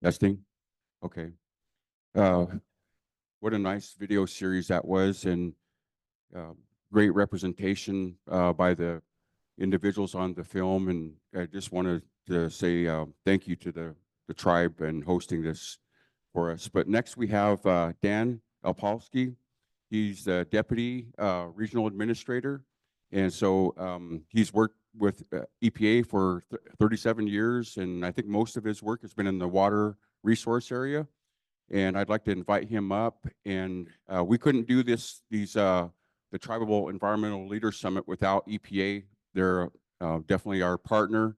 Testing. Okay. Uh, what a nice video series that was, and uh, great representation by the individuals on the film. And I just wanted to say thank you to the tribe and hosting this for us. But next we have Dan Alpolsky. He's the Deputy Regional Administrator. And so he's worked with EPA for 37 years, and I think most of his work has been in the water resource area. And I'd like to invite him up. And we couldn't do the Tribal Environmental Leaders Summit without EPA. They're definitely our partner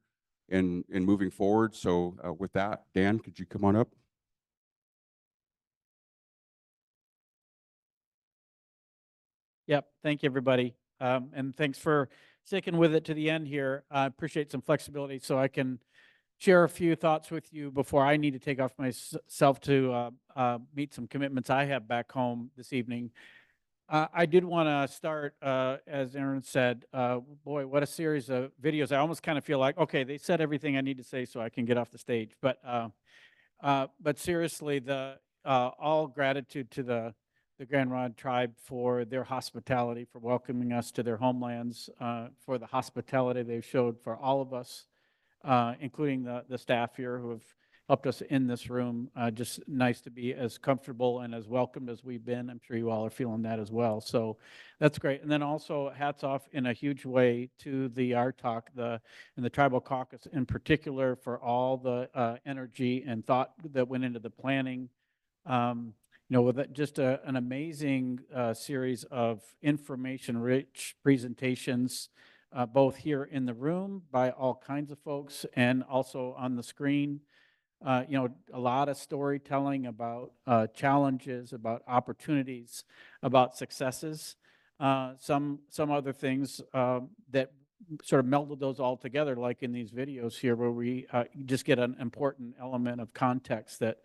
in moving forward. So with that, Dan, could you come on up? Yep. Thank you, everybody. And thanks for sticking with it to the end here. I appreciate some flexibility so I can share a few thoughts with you before I need to take off myself to meet some commitments I have back home this evening. I did want to start, as Aaron said, boy, what a series of videos. I almost kind of feel like, okay, they said everything I need to say so I can get off the stage. But seriously, all gratitude to the Grand Ronde tribe for their hospitality, for welcoming us to their homelands, for the hospitality they've showed for all of us, including the staff here who have helped us in this room. Just nice to be as comfortable and as welcomed as we've been. I'm sure you all are feeling that as well. So that's great. And then also hats off in a huge way to the RTOC, and the Tribal Caucus in particular, for all the energy and thought that went into the planning. With just an amazing series of information-rich presentations, both here in the room by all kinds of folks and also on the screen. A lot of storytelling about challenges, about opportunities, about successes. Some other things that sort of melded those all together, like in these videos here, where we just get an important element of context that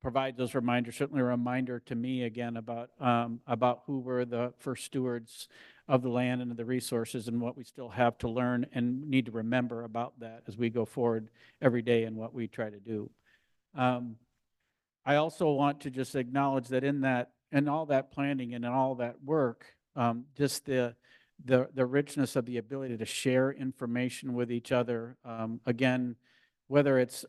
provide those reminders. Certainly a reminder to me again about who were the first stewards of the land and of the resources, and what we still have to learn and need to remember about that as we go forward every day in what we try to do. I also want to just acknowledge that in all that planning and in all that work, just the richness of the ability to share information with each other. Again, whether it's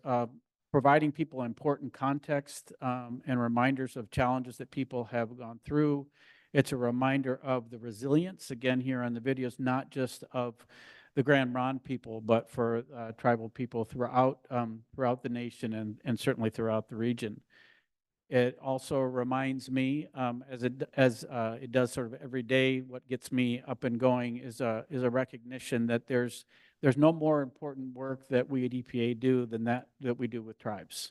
providing people important context and reminders of challenges that people have gone through. It's a reminder of the resilience, again, here on the videos, not just of the Grand Ronde people, but for tribal people throughout the nation and certainly throughout the region. It also reminds me, as it does sort of every day, what gets me up and going is a recognition that there's no more important work that we at EPA do than that we do with tribes.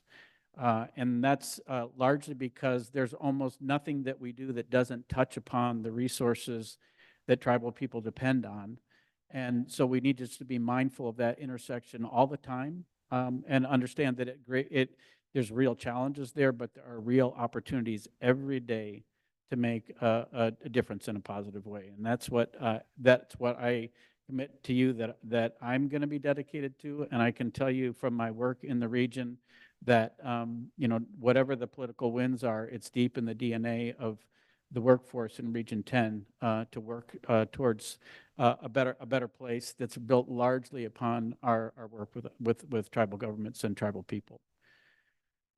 And that's largely because there's almost nothing that we do that doesn't touch upon the resources that tribal people depend on. And so we need just to be mindful of that intersection all the time, and understand that there's real challenges there, but there are real opportunities every day to make a difference in a positive way. And that's what I commit to you that I'm going to be dedicated to. And I can tell you from my work in the region that whatever the political winds are, it's deep in the DNA of the workforce in Region 10 to work towards a better place that's built largely upon our work with tribal governments and tribal people.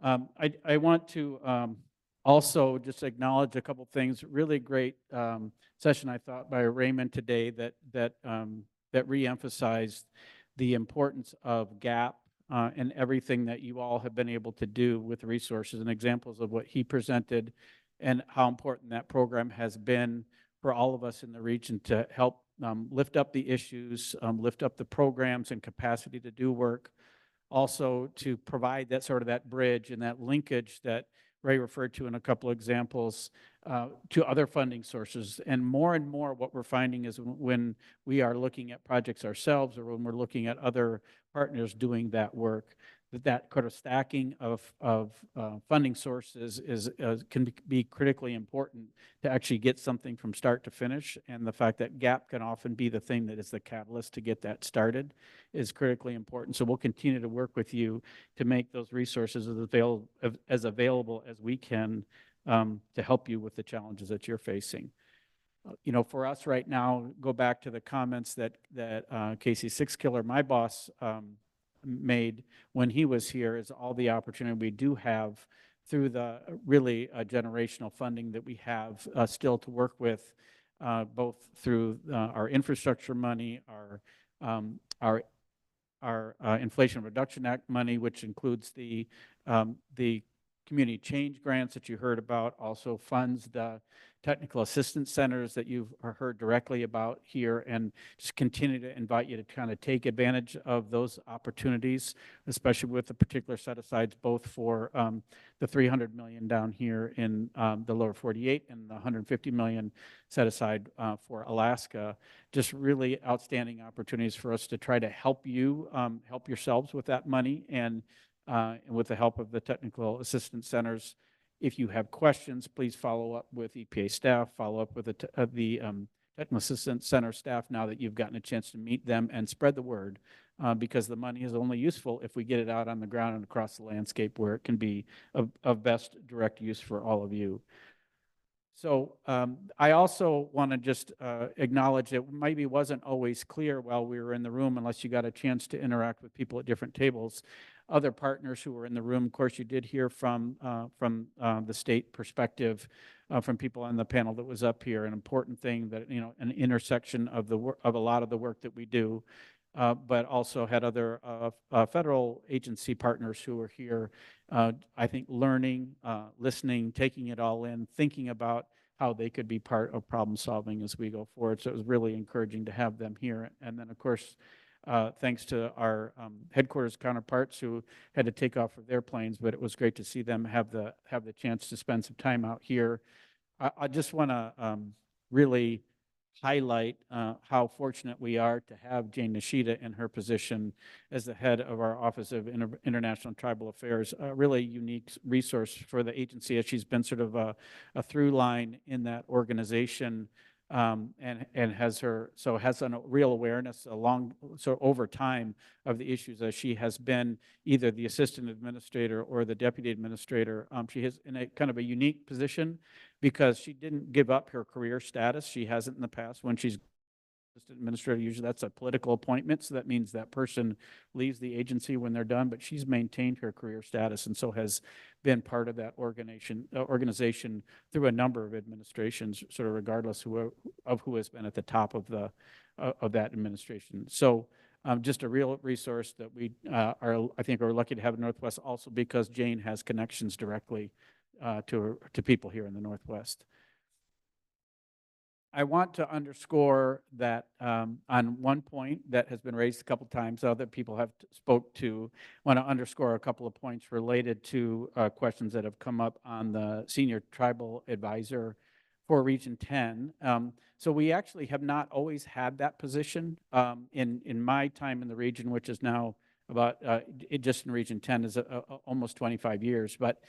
I want to also just acknowledge a couple things. Really great session, I thought, by Raymond today that reemphasized the importance of GAP and everything that you all have been able to do with resources, and examples of what he presented and how important that program has been for all of us in the region to help lift up the issues, lift up the programs and capacity to do work. Also to provide that bridge and that linkage that Ray referred to in a couple of examples to other funding sources. And more what we're finding is when we are looking at projects ourselves, or when we're looking at other partners doing that work, that kind of stacking of funding sources can be critically important to actually get something from start to finish. And the fact that gap can often be the thing that is the catalyst to get that started is critically important. So we'll continue to work with you to make those resources as available as we can to help you with the challenges that you're facing. You know, for us right now, go back to the comments that Casey Sixkiller, my boss, made when he was here, is all the opportunity we do have through the really generational funding that we have still to work with, both through our infrastructure money, our Inflation Reduction Act money, which includes the community change grants that you heard about, also funds the technical assistance centers that you've heard directly about here, and just continue to invite you to kind of take advantage of those opportunities, especially with the particular set-asides, both for the $300 million down here in the lower 48 and the $150 million set aside for Alaska. Just really outstanding opportunities for us to try to help you, help yourselves with that money, and with the help of the technical assistance centers. If you have questions, please follow up with EPA staff, follow up with the technical assistance center staff now that you've gotten a chance to meet them, and spread the word, because the money is only useful if we get it out on the ground and across the landscape where it can be of best direct use for all of you. So I also want to just acknowledge that maybe wasn't always clear while we were in the room, unless you got a chance to interact with people at different tables. Other partners who were in the room, of course, you did hear from the state perspective, from people on the panel that was up here. An important thing that, you know, an intersection of a lot of the work that we do, but also had other federal agency partners who were here, I think learning, listening, taking it all in, thinking about how they could be part of problem solving as we go forward. So it was really encouraging to have them here. And then, of course, thanks to our headquarters counterparts who had to take off of their planes, but it was great to see them have the chance to spend some time out here. I just want to really highlight how fortunate we are to have Jane Nishida in her position as the head of our Office of International and Tribal Affairs, a really unique resource for the agency, as she's been sort of a through line in that organization, and has a real awareness over time of the issues, as she has been either the assistant administrator or the deputy administrator. She is in a kind of a unique position because she didn't give up her career status. She hasn't in the past. When she's assistant administrator, usually that's a political appointment, so that means that person leaves the agency when they're done, but she's maintained her career status and so has been part of that organization through a number of administrations, sort of regardless of who has been at the top of that administration. So just a real resource that we I think are lucky to have in Northwest, also because Jane has connections directly to people here in the Northwest. I want to underscore that on one point that has been raised a couple times, other people have spoke to, want to underscore a couple of points related to questions that have come up on the senior tribal advisor for Region 10. So we actually have not always had that position. In my time in the region, which is now about, just in Region 10 is almost 25 years, but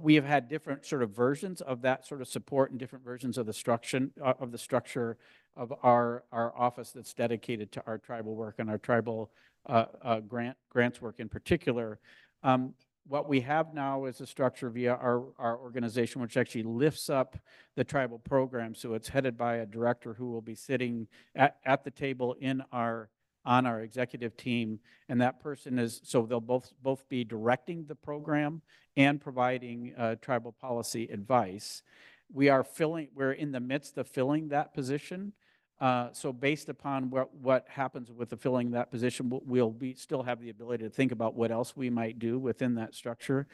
we have had different sort of versions of that sort of support and different versions of the structure of our office that's dedicated to our tribal work and our tribal grants work in particular. What we have now is a structure via our organization, which actually lifts up the tribal program. So it's headed by a director who will be sitting at the table on our executive team, and that person is, so they'll both be directing the program and providing tribal policy advice. We're in the midst of filling that position. So based upon what happens with the filling that position, we'll still have the ability to think about what else we might do within that structure.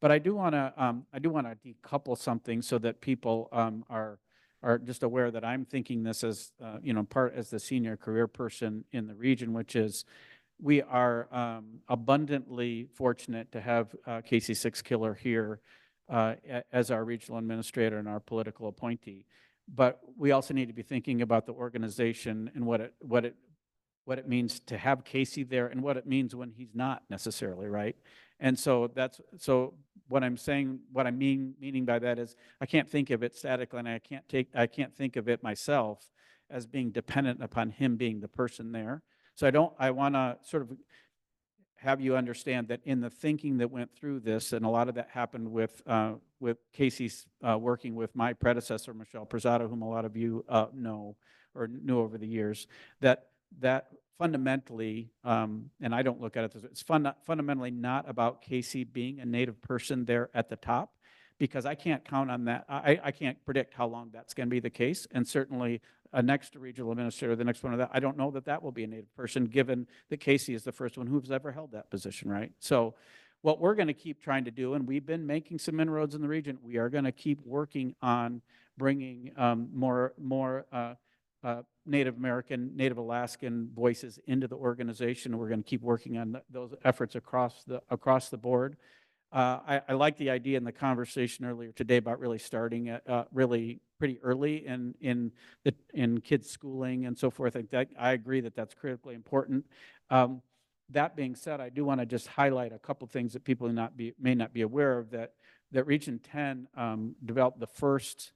But I do want to decouple something so that people are just aware that I'm thinking this as part as the senior career person in the region, which is we are abundantly fortunate to have Casey Sixkiller here as our regional administrator and our political appointee. But we also need to be thinking about the organization and what it means to have Casey there and what it means when he's not necessarily, right? And so what I'm saying, what I meaning by that is I can't think of it statically, and I can't think of it myself as being dependent upon him being the person there. So I want to sort of have you understand that in the thinking that went through this, and a lot of that happened with Casey's working with my predecessor, Michelle Prezado, whom a lot of you know or knew over the years, that fundamentally, and I don't look at it as it's fundamentally not about Casey being a Native person there at the top, because I can't count on that. I can't predict how long that's going to be the case, and certainly a next regional administrator, the next one of that, I don't know that will be a Native person, given that Casey is the first one who's ever held that position, right? So what we're going to keep trying to do, and we've been making some inroads in the region, we are going to keep working on bringing more Native American, Native Alaskan voices into the organization. We're going to keep working on those efforts across the board. I like the idea in the conversation earlier today about really starting at really pretty early in kids' schooling and so forth. I agree that that's critically important. That being said, I do want to just highlight a couple things that people may not be aware of, that Region 10 developed the first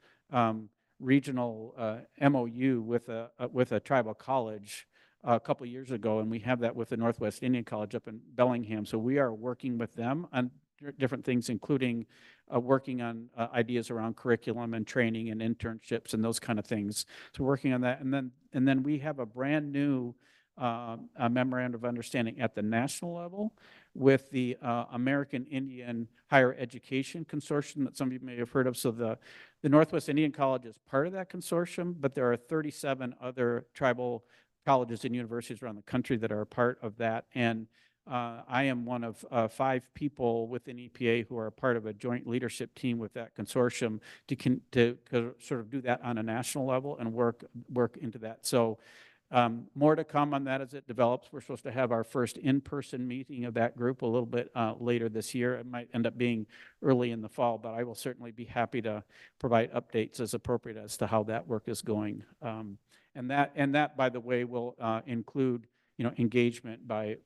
regional MOU with a tribal college a couple of years ago, and we have that with the Northwest Indian College up in Bellingham. So we are working with them on different things, including working on ideas around curriculum and training and internships and those kind of things. So working on that, and then we have a brand new a memorandum of understanding at the national level with the American Indian Higher Education Consortium that some of you may have heard of. So the Northwest Indian College is part of that consortium, but there are 37 other tribal colleges and universities around the country that are a part of that. And I am one of 5 people within EPA who are a part of a joint leadership team with that consortium to sort of do that on a national level and work into that. So more to come on that as it develops. We're supposed to have our first in-person meeting of that group a little bit later this year. It might end up being early in the fall, but I will certainly be happy to provide updates as appropriate as to how that work is going. And that, by the way, will include engagement by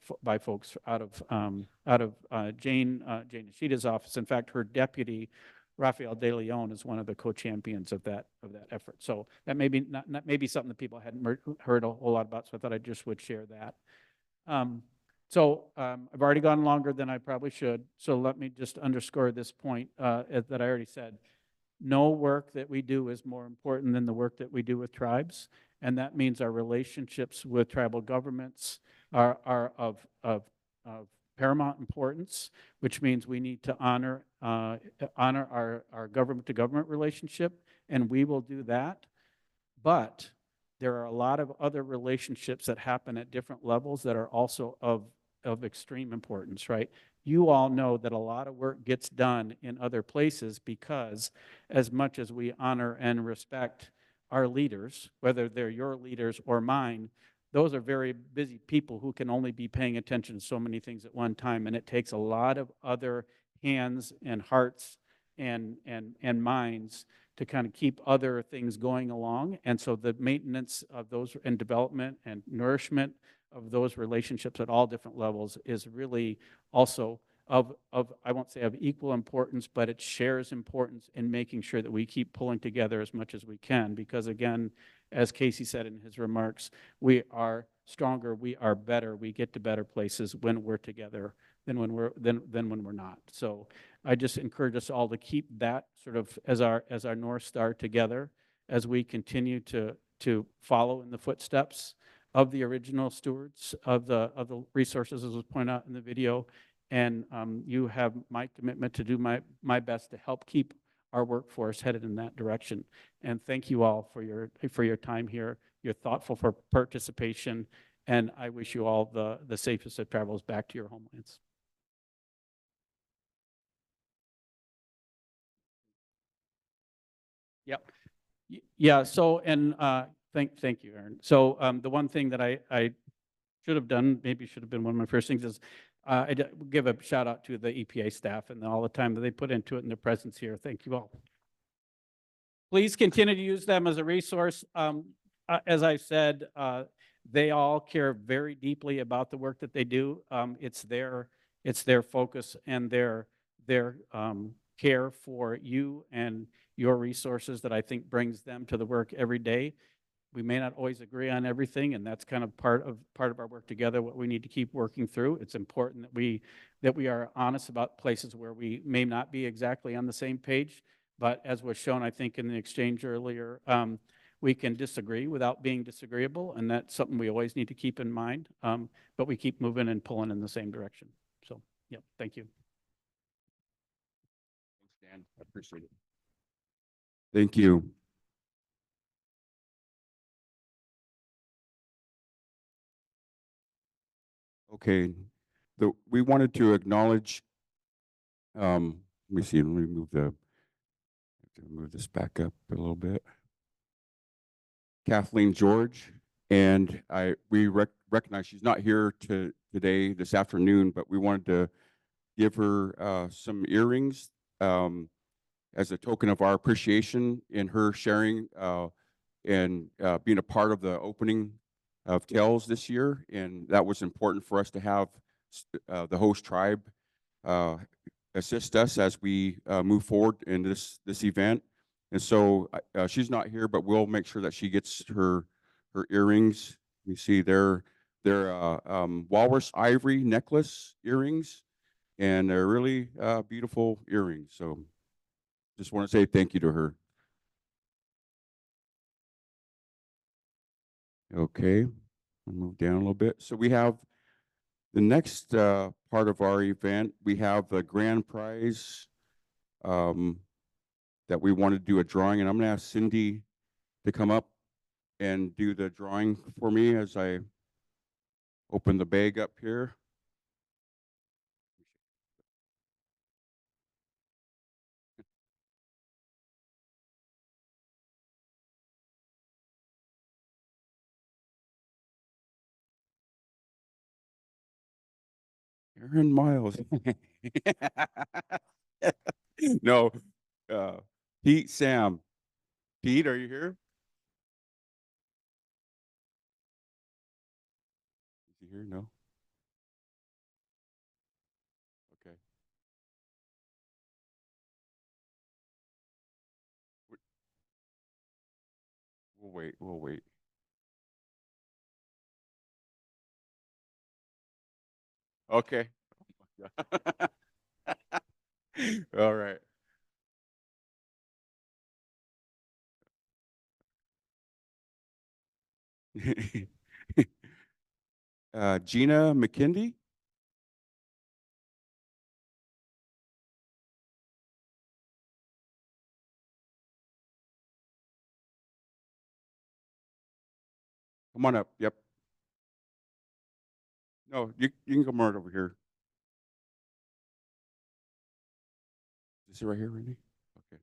folks out of Jane Nishida's office. In fact, her deputy, Rafael De Leon, is one of the co-champions of that effort. So that may be not maybe something that people hadn't heard a whole lot about. So I thought I just would share that. I've already gone longer than I probably should. So let me just underscore this point that I already said. No work that we do is more important than the work that we do with tribes. And that means our relationships with tribal governments are of paramount importance, which means we need to honor our government-to-government relationship, and we will do that. But there are a lot of other relationships that happen at different levels that are also of extreme importance, right? You all know that a lot of work gets done in other places because as much as we honor and respect our leaders, whether they're your leaders or mine, those are very busy people who can only be paying attention to so many things at one time, and it takes a lot of other hands and hearts and minds to kind of keep other things going along. And so the maintenance of those and development and nourishment of those relationships at all different levels is really also of I won't say of equal importance, but it shares importance in making sure that we keep pulling together as much as we can. Because again, as Casey said in his remarks, we are stronger, we are better, we get to better places when we're together than when we're not. So I just encourage us all to keep that sort of as our North Star together as we continue to follow in the footsteps of the original stewards of the resources, as was pointed out in the video. And you have my commitment to do my best to help keep our workforce headed in that direction. And thank you all for your time here, your thoughtful participation, and I wish you all the safest of travels back to your homelands. Yep. Yeah. So, and thank you, Aaron. So the one thing that I should have done, maybe should have been one of my first things, is I give a shout out to the EPA staff and all the time that they put into it in their presence here. Thank you all. Please continue to use them as a resource. As I said, they all care very deeply about the work that they do. It's their it's their focus and their care for you and your resources that I think brings them to the work every day. We may not always agree on everything, and that's kind of part of our work together, what we need to keep working through. It's important that we are honest about places where we may not be exactly on the same page, but as was shown, I think, in the exchange earlier, we can disagree without being disagreeable, and that's something we always need to keep in mind, but we keep moving and pulling in the same direction. So, yeah, thank you. Thanks, Dan. I appreciate it. Thank you. Okay, we wanted to acknowledge, let me see, let me move this back up a little bit. Kathleen George, and we recognize she's not here today, this afternoon, but we wanted to give her some earrings as a token of our appreciation in her sharing and being a part of the opening of TELS this year. And that was important for us to have the host tribe assist us as we move forward in this event. And so she's not here, but we'll make sure that she gets her earrings. You see they're walrus ivory necklace earrings, and they're really beautiful earrings. So just want to say thank you to her. Okay, I'll move down a little bit. So we have the next part of our event. We have the grand prize that we want to do a drawing, and I'm going to ask Cindy to come up and do the drawing for me as I open the bag up here. Aaron Miles. No, Pete, Sam. Pete, are you here? Is he here? No. Okay. We'll wait. We'll wait. Okay. All right. Gina McKindy. Come on up. Yep. No, you can come right over here. Is it right here, Randy? Okay.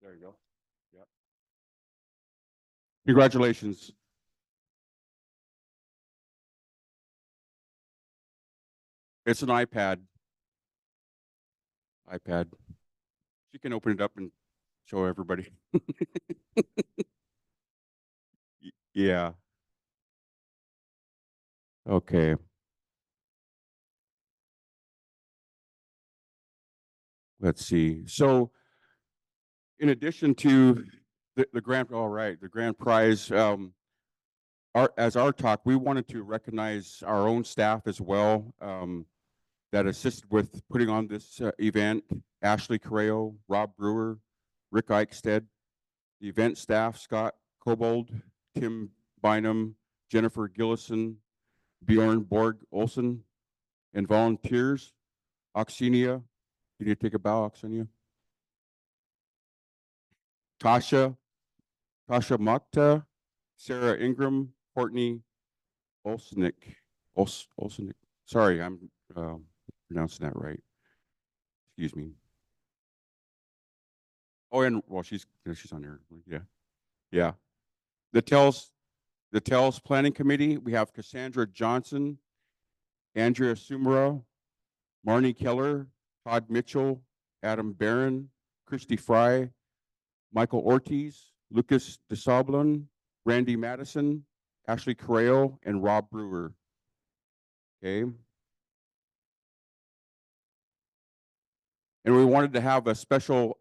There you go. Yep. Congratulations. It's an iPad. iPad. You can open it up and show everybody. Yeah. Okay. Let's see. So in addition to the grand, all right, the grand prize, as RTOC, we wanted to recognize our own staff as well that assisted with putting on this event. Ashley Correo, Rob Brewer, Rick Eichstead, the event staff, Scott Kobold, Tim Bynum, Jennifer Gillison, Bjorn Borg Olson, and volunteers, Oxenia. Can you take a bow, Oxenia? Tasha Mokta, Sarah Ingram, Courtney Olsenick. Olsenick. Sorry, I'm pronouncing that right. Excuse me. Oh, and well, she's on there. Yeah, yeah. The TELS Planning Committee. We have Cassandra Johnson, Andrea Sumera, Marnie Keller, Todd Mitchell, Adam Barron, Christy Fry, Michael Ortiz, Lucas DeSablon, Randy Madison, Ashley Correo, and Rob Brewer. Okay. And we wanted to have a special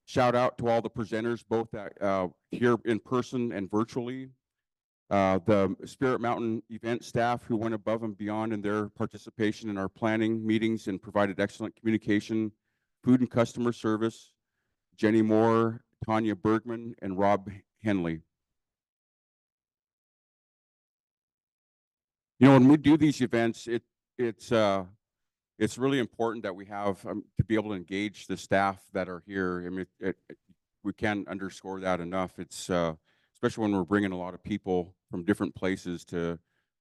shout out to all the presenters, both here in person and virtually. The Spirit Mountain event staff who went above and beyond in their participation in our planning meetings and provided excellent communication, food and customer service, Jenny Moore, Tanya Bergman, and Rob Henley. You know, when we do these events, it's really important that we have to be able to engage the staff that are here. I mean, we can't underscore that enough. It's especially when we're bringing a lot of people from different places to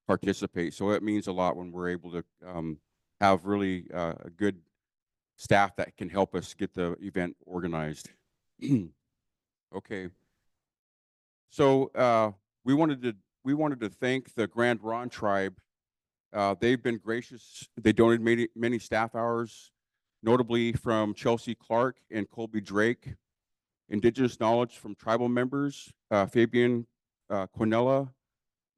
participate. So it means a lot when we're able to have really a good staff that can help us get the event organized. Okay. So we wanted to thank the Grand Ronde tribe. They've been gracious. They donated many staff hours, notably from Chelsea Clark and Colby Drake, Indigenous knowledge from tribal members, Fabian Quinella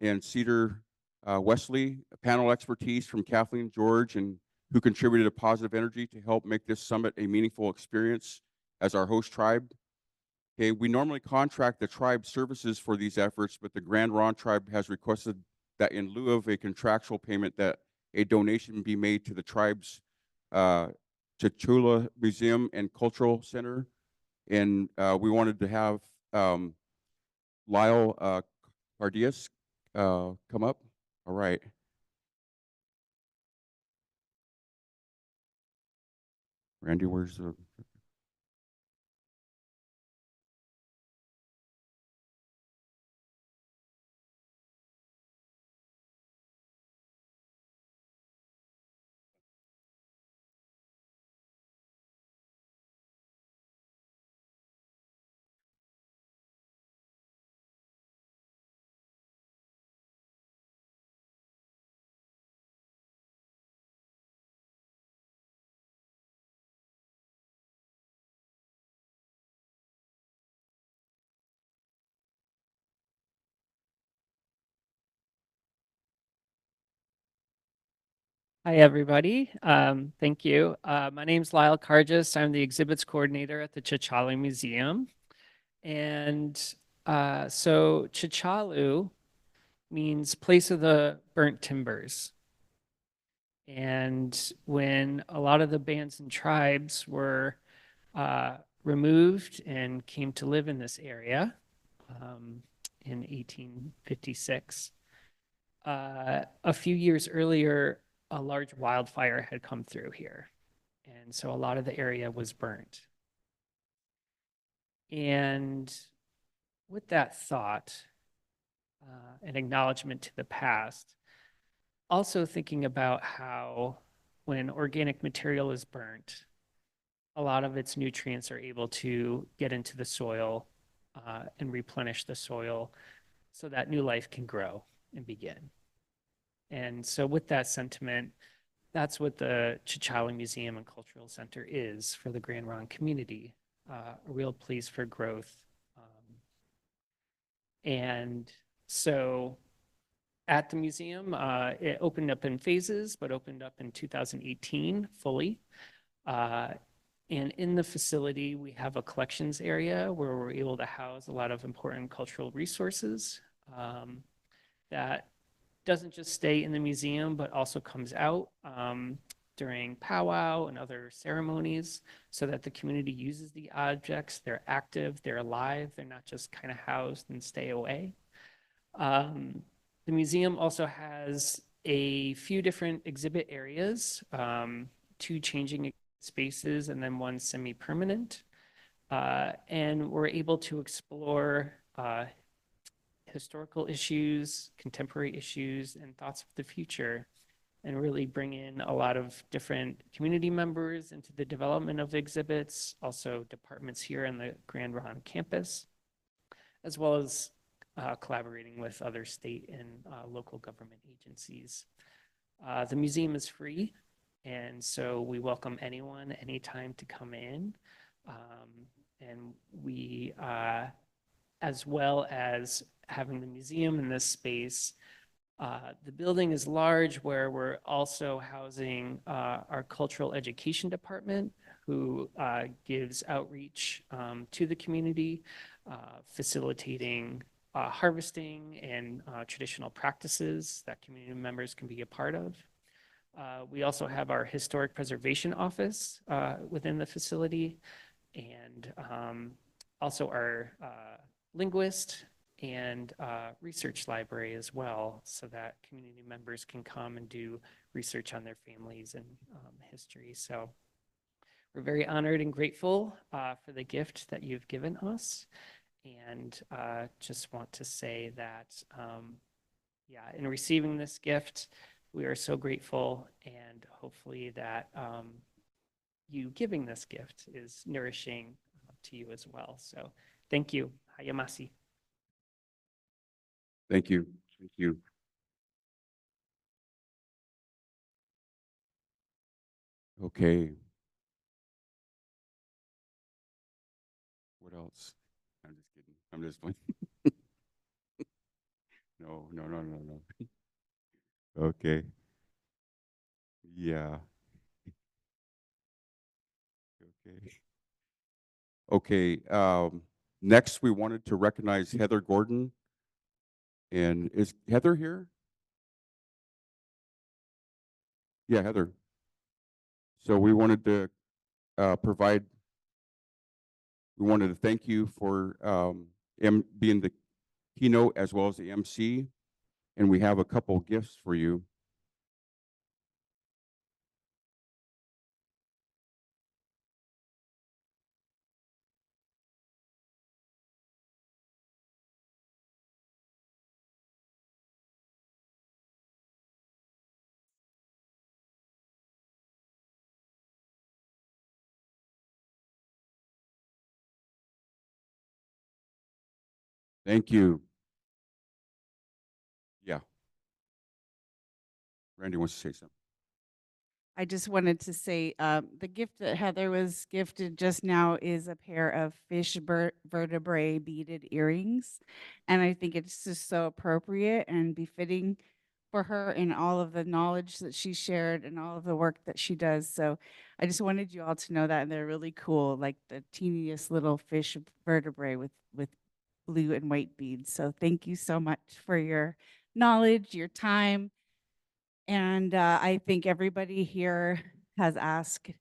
and Cedar Wesley, panel expertise from Kathleen George, and who contributed a positive energy to help make this summit a meaningful experience as our host tribe. Okay, we normally contract the tribe services for these efforts, but the Grand Ronde tribe has requested that in lieu of a contractual payment that a donation be made to the tribe's Chachula Museum and Cultural Center. And we wanted to have Lyle Cardias come up. All right. Randy, where's the... Hi, everybody. Thank you. My name's Lyle Cargis. I'm the exhibits coordinator at the Chichalu Museum. And so Chichalu means place of the burnt timbers. And when a lot of the bands and tribes were removed and came to live in this area in 1856, a few years earlier, a large wildfire had come through here. And so a lot of the area was burnt. And with that thought, an acknowledgement to the past, also thinking about how when organic material is burnt, a lot of its nutrients are able to get into the soil and replenish the soil so that new life can grow and begin. And so with that sentiment, that's what the Chichalu Museum and Cultural Center is for the Grand Ronde community, a real place for growth. And so at the museum, it opened up in phases, but opened up in 2018 fully. And in the facility, we have a collections area where we're able to house a lot of important cultural resources that doesn't just stay in the museum, but also comes out during powwow and other ceremonies so that the community uses the objects. They're active, they're alive, they're not just kind of housed and stay away. The museum also has a few different exhibit areas, 2 changing spaces and then 1 semi-permanent. And we're able to explore historical issues, contemporary issues, and thoughts of the future, and really bring in a lot of different community members into the development of exhibits, also departments here in the Grand Ronde campus, as well as collaborating with other state and local government agencies. The museum is free, and so we welcome anyone, anytime to come in. And we, as well as having the museum in this space, The building is large, where we're also housing our cultural education department, who gives outreach to the community, facilitating harvesting and traditional practices that community members can be a part of. We also have our historic preservation office within the facility, and also our linguist and research library as well, so that community members can come and do research on their families and history. So we're very honored and grateful for the gift that you've given us. And just want to say that, yeah, in receiving this gift, we are so grateful, and hopefully that you giving this gift is nourishing to you as well. So thank you. Hayamasi. Thank you. Thank you. Okay. What else? I'm just kidding. I'm just playing. No, no, no, no, no. Okay. Yeah. Okay. Okay. Next, we wanted to recognize Heather Gordon. And is Heather here? Yeah, Heather. So we wanted to we wanted to thank you for being the keynote as well as the MC. And we have a couple gifts for you. Thank you. Yeah. Randy wants to say something. I just wanted to say the gift that Heather was gifted just now is a pair of fish vertebrae beaded earrings. And I think it's just so appropriate and befitting for her and all of the knowledge that she shared and all of the work that she does. So I just wanted you all to know that. And they're really cool, like the teeniest little fish vertebrae with blue and white beads. So thank you so much for your knowledge, your time. And I think everybody here has asked,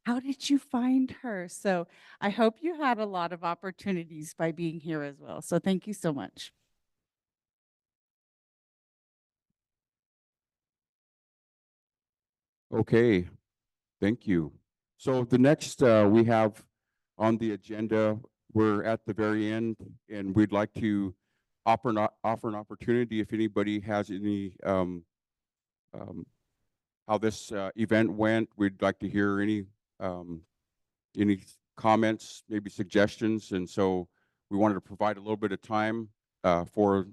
how did you find her? So I hope you had a lot of opportunities by being here as well. So thank you so much. Okay, thank you. So the next we have on the agenda, we're at the very end, and we'd like to offer an opportunity if anybody has any how this event went. We'd like to hear any comments, maybe suggestions, and so we wanted to provide a little bit of time for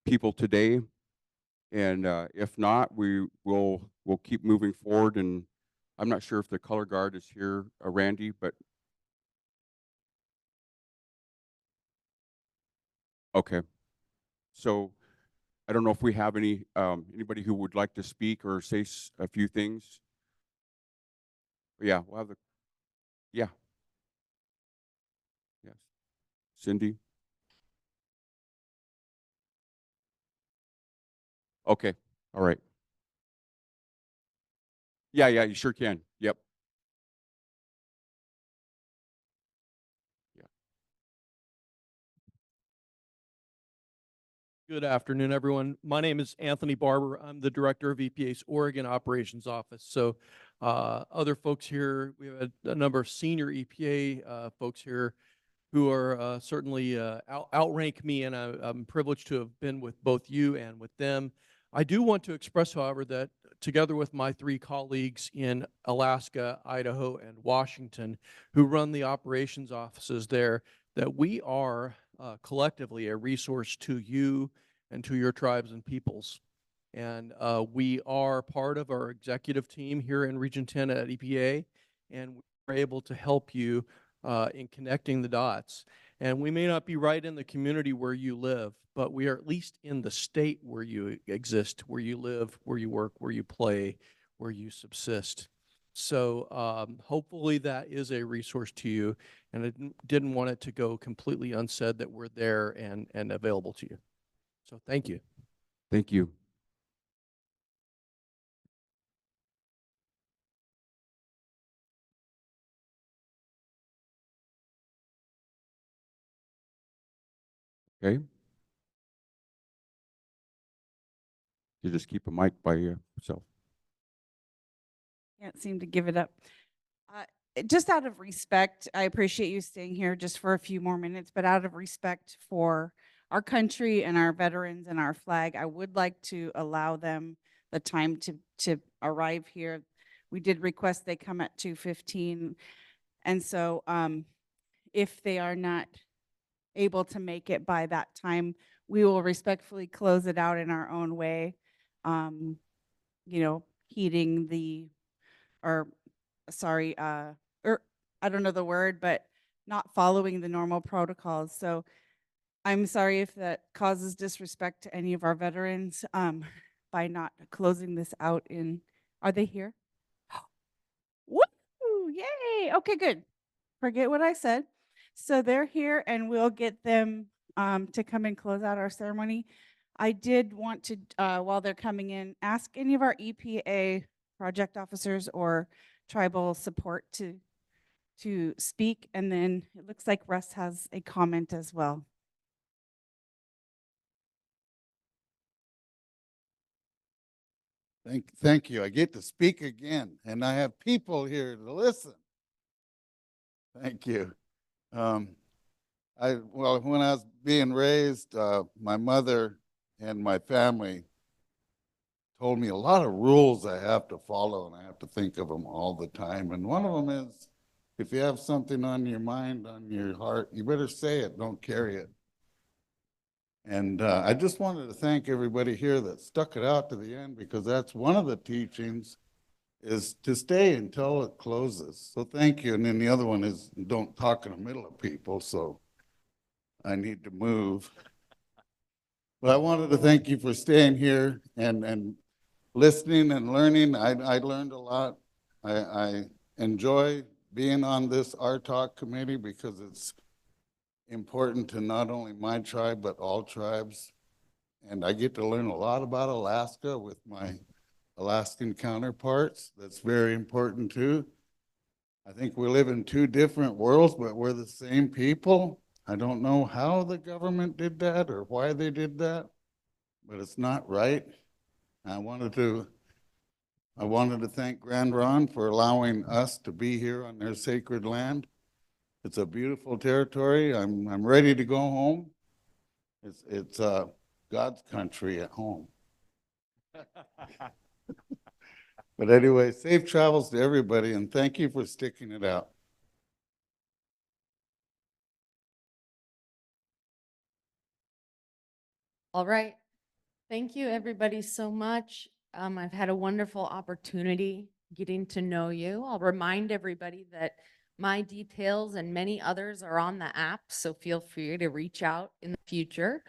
people today. And if not, we'll keep moving forward. And I'm not sure if the color guard is here, Randy, but okay. So I don't know if we have anybody who would like to speak or say a few things. Yeah, we'll have yeah. Yes. Cindy? Okay. All right. Yeah, yeah, you sure can. Yep. Yeah. Good afternoon, everyone. My name is Anthony Barber. I'm the director of EPA's Oregon Operations Office. So other folks here, we have a number of senior EPA folks here who are certainly outrank me, and I'm privileged to have been with both you and with them. I do want to express, however, that together with my three colleagues in Alaska, Idaho, and Washington, who run the operations offices there, that we are collectively a resource to you and to your tribes and peoples. And we are part of our executive team here in Region 10 at EPA, and we're able to help you in connecting the dots. And we may not be right in the community where you live, but we are at least in the state where you exist, where you live, where you work, where you play, where you subsist. So hopefully that is a resource to you, and I didn't want it to go completely unsaid that we're there and available to you. So thank you. Thank you. Okay. You just keep a mic by yourself. Can't seem to give it up. Just out of respect, I appreciate you staying here just for a few more minutes, but out of respect for our country and our veterans and our flag, I would like to allow them the time to arrive here. We did request they come at 2:15. And so if they are not able to make it by that time, we will respectfully close it out in our own way. Heeding the, or sorry, or I don't know the word, but not following the normal protocols. So I'm sorry if that causes disrespect to any of our veterans by not closing this out in, are they here? Woo! Yay! Okay, good. Forget what I said. So they're here and we'll get them to come and close out our ceremony. I did want to, while they're coming in, ask any of our EPA project officers or tribal support to speak. And then it looks like Russ has a comment as well. Thank you. I get to speak again, and I have people here to listen. Thank you. Well, when I was being raised, my mother and my family told me a lot of rules I have to follow, and I have to think of them all the time. And one of them is, if you have something on your mind, on your heart, you better say it, don't carry it. And I just wanted to thank everybody here that stuck it out to the end, because that's one of the teachings, is to stay until it closes. So thank you. And then the other one is don't talk in the middle of people. So I need to move. But I wanted to thank you for staying here and listening and learning. I learned a lot. I enjoy being on this RTOC committee because it's important to not only my tribe, but all tribes. And I get to learn a lot about Alaska with my Alaskan counterparts. That's very important too. I think we live in two different worlds, but we're the same people. I don't know how the government did that or why they did that, but it's not right. I wanted to thank Grand Ron for allowing us to be here on their sacred land. It's a beautiful territory. I'm ready to go home. It's God's country at home. But anyway, safe travels to everybody, and thank you for sticking it out. All right. Thank you, everybody, so much. I've had a wonderful opportunity getting to know you. I'll remind everybody that my details and many others are on the app, so feel free to reach out in the future.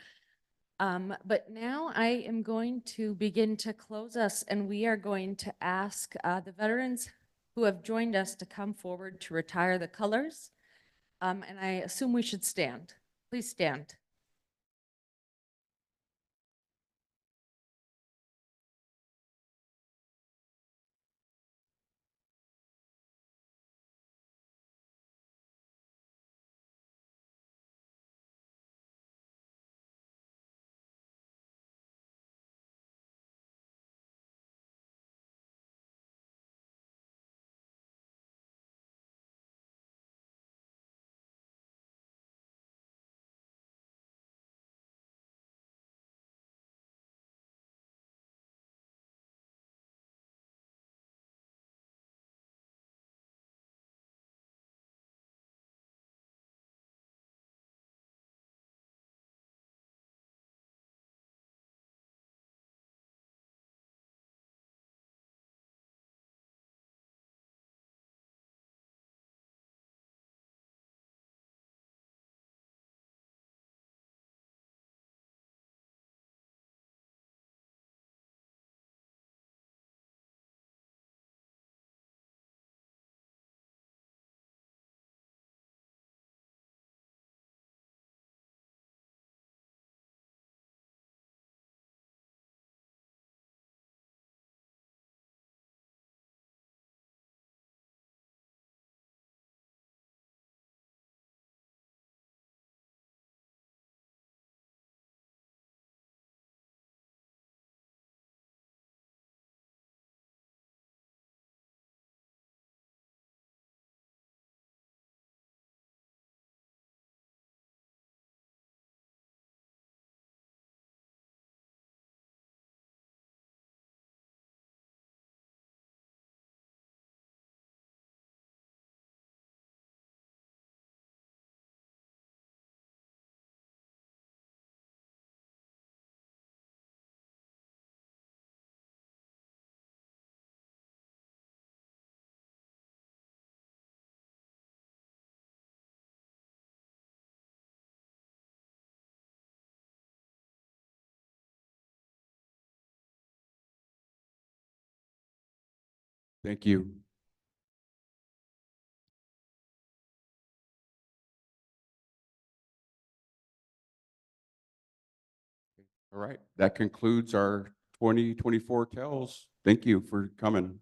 But now I am going to begin to close us, and we are going to ask the veterans who have joined us to come forward to retire the colors. And I assume we should stand. Please stand. Thank you. All right, that concludes our 2024 TELS. Thank you for coming.